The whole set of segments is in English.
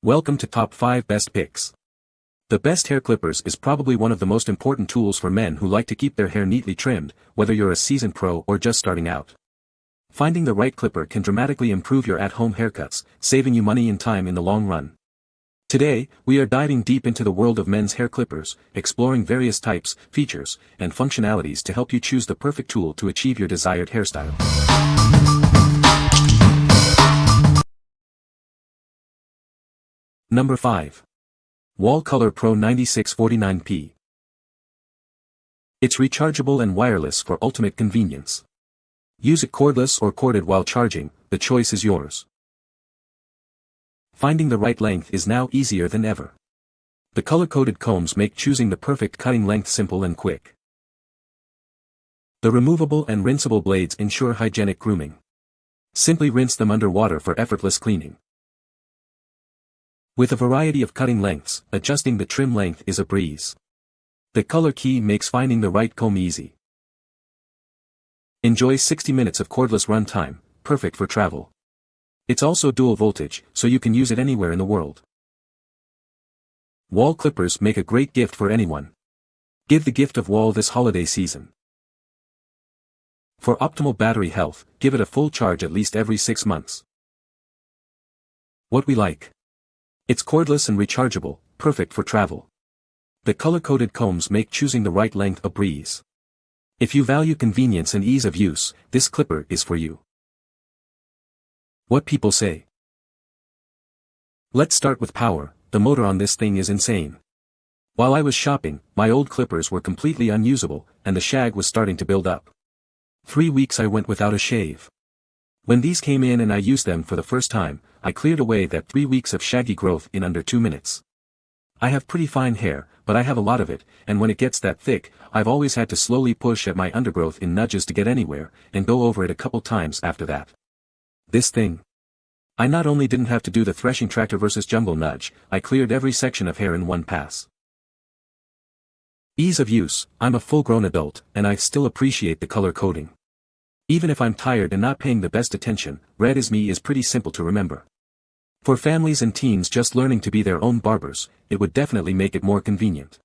Welcome to Top 5 Best Picks. The best hair clippers is probably one of the most important tools for men who like to keep their hair neatly trimmed, whether you're a seasoned pro or just starting out. Finding the right clipper can dramatically improve your at-home haircuts, saving you money and time in the long run. Today, we are diving deep into the world of men's hair clippers, exploring various types, features, and functionalities to help you choose the perfect tool to achieve your desired hairstyle. Number 5. Wahl Color Pro 9649p. It's rechargeable and wireless for ultimate convenience. Use it cordless or corded while charging, the choice is yours. Finding the right length is now easier than ever. The color-coded combs make choosing the perfect cutting length simple and quick. The removable and rinseable blades ensure hygienic grooming. Simply rinse them under water for effortless cleaning. With a variety of cutting lengths, adjusting the trim length is a breeze. The color key makes finding the right comb easy. Enjoy 60 minutes of cordless run time, perfect for travel. It's also dual voltage, so you can use it anywhere in the world. Wahl clippers make a great gift for anyone. Give the gift of Wahl this holiday season. For optimal battery health, give it a full charge at least every 6 months. What we like. It's cordless and rechargeable, perfect for travel. The color-coded combs make choosing the right length a breeze. If you value convenience and ease of use, this clipper is for you. What people say. Let's start with power. The motor on this thing is insane. While I was shopping, my old clippers were completely unusable, and the shag was starting to build up. 3 weeks I went without a shave. When these came in and I used them for the first time, I cleared away that 3 weeks of shaggy growth in under 2 minutes. I have pretty fine hair, but I have a lot of it, and when it gets that thick, I've always had to slowly push at my undergrowth in nudges to get anywhere, and go over it a couple times after that. This thing. I not only didn't have to do the threshing tractor versus jungle nudge, I cleared every section of hair in one pass. Ease of use. I'm a full-grown adult, and I still appreciate the color coding. Even if I'm tired and not paying the best attention, Red is Me is pretty simple to remember. For families and teens just learning to be their own barbers, it would definitely make it more convenient.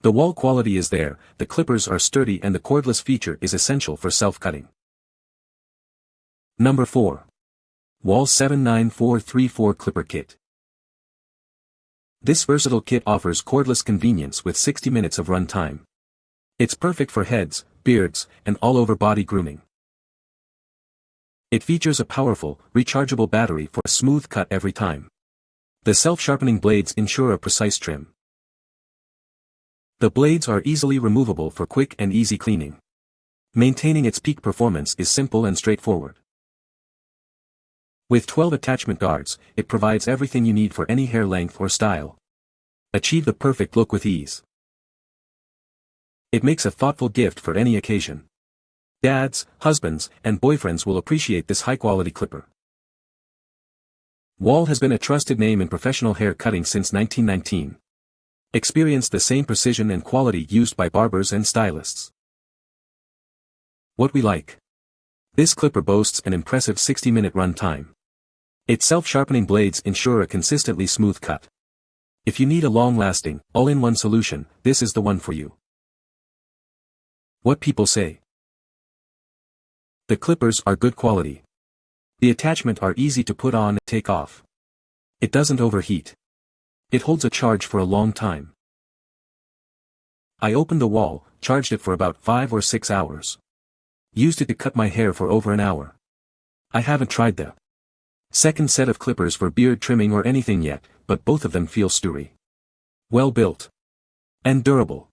The Wahl quality is there, the clippers are sturdy and the cordless feature is essential for self-cutting. Number 4. Wahl 79434 Clipper Kit. This versatile kit offers cordless convenience with 60 minutes of run time. It's perfect for heads, beards, and all-over body grooming. It features a powerful, rechargeable battery for a smooth cut every time. The self-sharpening blades ensure a precise trim. The blades are easily removable for quick and easy cleaning. Maintaining its peak performance is simple and straightforward. With 12 attachment guards, it provides everything you need for any hair length or style. Achieve the perfect look with ease. It makes a thoughtful gift for any occasion. Dads, husbands, and boyfriends will appreciate this high-quality clipper. Wahl has been a trusted name in professional hair cutting since 1919. Experience the same precision and quality used by barbers and stylists. What we like. This clipper boasts an impressive 60-minute run time. Its self-sharpening blades ensure a consistently smooth cut. If you need a long-lasting, all-in-one solution, this is the one for you. What people say. The clippers are good quality. The attachments are easy to put on and take off. It doesn't overheat. It holds a charge for a long time. I opened the Wahl, charged it for about 5 or 6 hours. Used it to cut my hair for over an hour. I haven't tried the second set of clippers for beard trimming or anything yet, but both of them feel sturdy. Well built. And durable.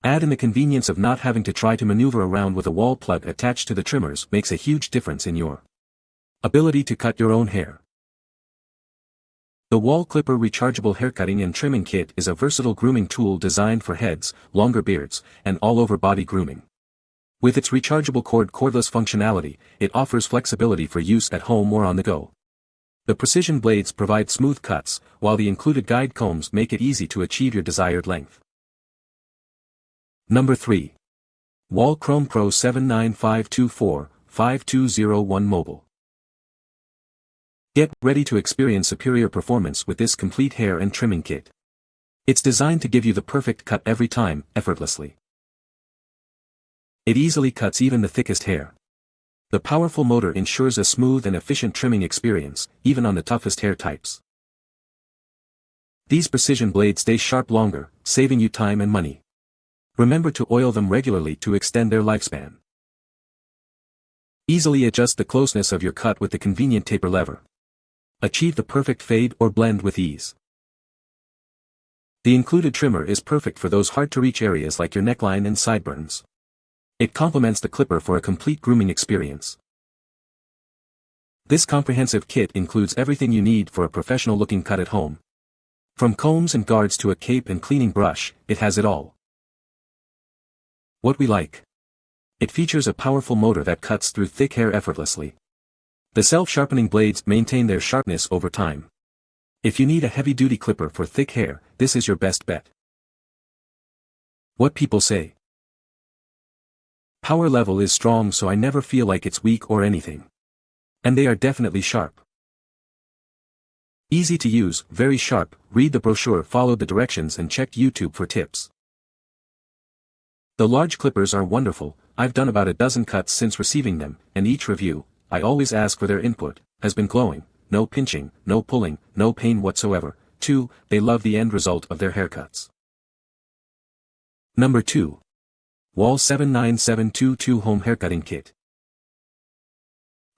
Add in the convenience of not having to try to maneuver around with a Wahl plug attached to the trimmers makes a huge difference in your ability to cut your own hair. The Wahl Clipper Rechargeable Haircutting and Trimming Kit is a versatile grooming tool designed for heads, longer beards, and all-over body grooming. With its rechargeable cordless functionality, it offers flexibility for use at home or on the go. The precision blades provide smooth cuts, while the included guide combs make it easy to achieve your desired length. Number 3. Wahl Chrome Pro 79524-5201 Mobile. Get ready to experience superior performance with this complete hair and trimming kit. It's designed to give you the perfect cut every time, effortlessly. It easily cuts even the thickest hair. The powerful motor ensures a smooth and efficient trimming experience, even on the toughest hair types. These precision blades stay sharp longer, saving you time and money. Remember to oil them regularly to extend their lifespan. Easily adjust the closeness of your cut with the convenient taper lever. Achieve the perfect fade or blend with ease. The included trimmer is perfect for those hard-to-reach areas like your neckline and sideburns. It complements the clipper for a complete grooming experience. This comprehensive kit includes everything you need for a professional-looking cut at home. From combs and guards to a cape and cleaning brush, it has it all. What we like. It features a powerful motor that cuts through thick hair effortlessly. The self-sharpening blades maintain their sharpness over time. If you need a heavy-duty clipper for thick hair, this is your best bet. What people say. Power level is strong, so I never feel like it's weak or anything. And they are definitely sharp. Easy to use, very sharp. Read the brochure, follow the directions and check YouTube for tips. The large clippers are wonderful. I've done about a dozen cuts since receiving them, and each review, I always ask for their input, has been glowing. No pinching, no pulling, no pain whatsoever. 2. They love the end result of their haircuts. Number 2. Wahl 79722 Home Haircutting Kit.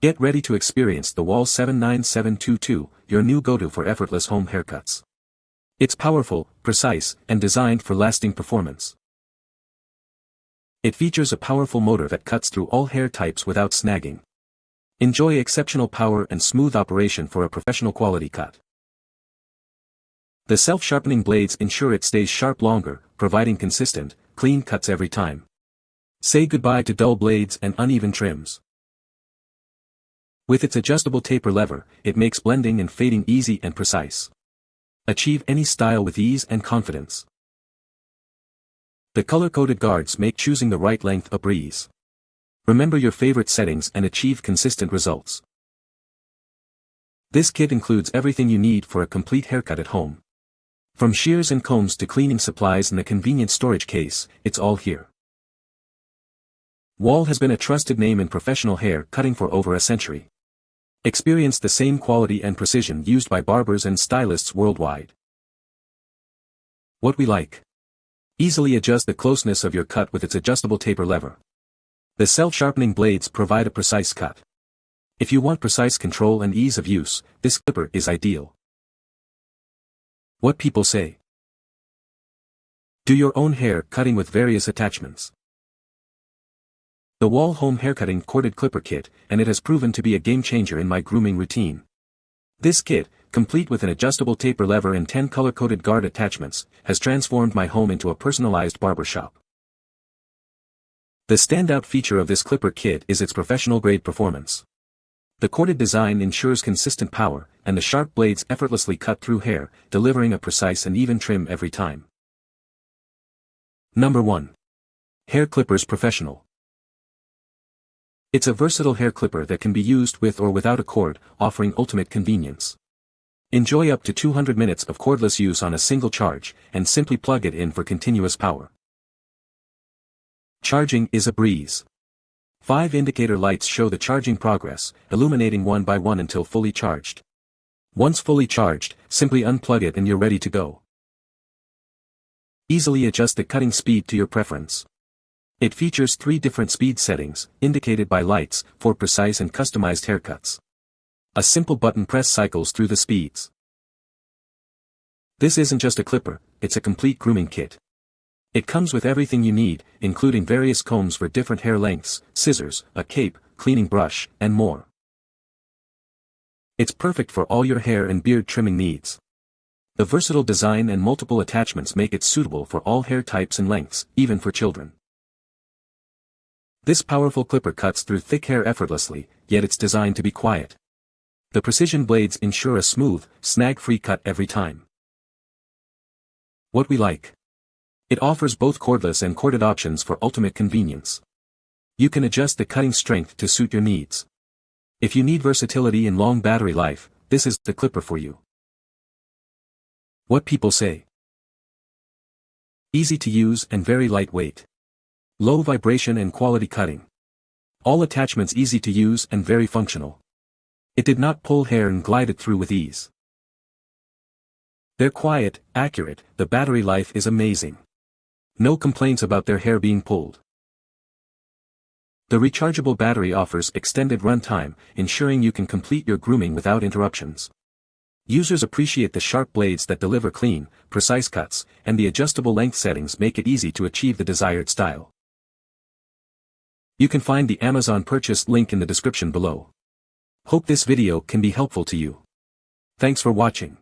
Get ready to experience the Wahl 79722, your new go-to for effortless home haircuts. It's powerful, precise, and designed for lasting performance. It features a powerful motor that cuts through all hair types without snagging. Enjoy exceptional power and smooth operation for a professional quality cut. The self-sharpening blades ensure it stays sharp longer, providing consistent, clean cuts every time. Say goodbye to dull blades and uneven trims. With its adjustable taper lever, it makes blending and fading easy and precise. Achieve any style with ease and confidence. The color-coded guards make choosing the right length a breeze. Remember your favorite settings and achieve consistent results. This kit includes everything you need for a complete haircut at home. From shears and combs to cleaning supplies and a convenient storage case, it's all here. Wahl has been a trusted name in professional hair cutting for over a century. Experience the same quality and precision used by barbers and stylists worldwide. What we like. Easily adjust the closeness of your cut with its adjustable taper lever. The self-sharpening blades provide a precise cut. If you want precise control and ease of use, this clipper is ideal. What people say. Do your own hair cutting with various attachments. The Wahl Home Haircutting Corded Clipper Kit, and it has proven to be a game-changer in my grooming routine. This kit, complete with an adjustable taper lever and 10 color-coded guard attachments, has transformed my home into a personalized barbershop. The standout feature of this clipper kit is its professional-grade performance. The corded design ensures consistent power, and the sharp blades effortlessly cut through hair, delivering a precise and even trim every time. Number 1. Hair Clippers Professional. It's a versatile hair clipper that can be used with or without a cord, offering ultimate convenience. Enjoy up to 200 minutes of cordless use on a single charge, and simply plug it in for continuous power. Charging is a breeze. 5 indicator lights show the charging progress, illuminating one by one until fully charged. Once fully charged, simply unplug it and you're ready to go. Easily adjust the cutting speed to your preference. It features 3 different speed settings, indicated by lights, for precise and customized haircuts. A simple button press cycles through the speeds. This isn't just a clipper, it's a complete grooming kit. It comes with everything you need, including various combs for different hair lengths, scissors, a cape, cleaning brush, and more. It's perfect for all your hair and beard trimming needs. The versatile design and multiple attachments make it suitable for all hair types and lengths, even for children. This powerful clipper cuts through thick hair effortlessly, yet it's designed to be quiet. The precision blades ensure a smooth, snag-free cut every time. What we like. It offers both cordless and corded options for ultimate convenience. You can adjust the cutting strength to suit your needs. If you need versatility and long battery life, this is the clipper for you. What people say. Easy to use and very lightweight. Low vibration and quality cutting. All attachments easy to use and very functional. It did not pull hair and glided through with ease. They're quiet, accurate, the battery life is amazing. No complaints about their hair being pulled. The rechargeable battery offers extended runtime, ensuring you can complete your grooming without interruptions. Users appreciate the sharp blades that deliver clean, precise cuts, and the adjustable length settings make it easy to achieve the desired style. You can find the Amazon purchase link in the description below. Hope this video can be helpful to you. Thanks for watching.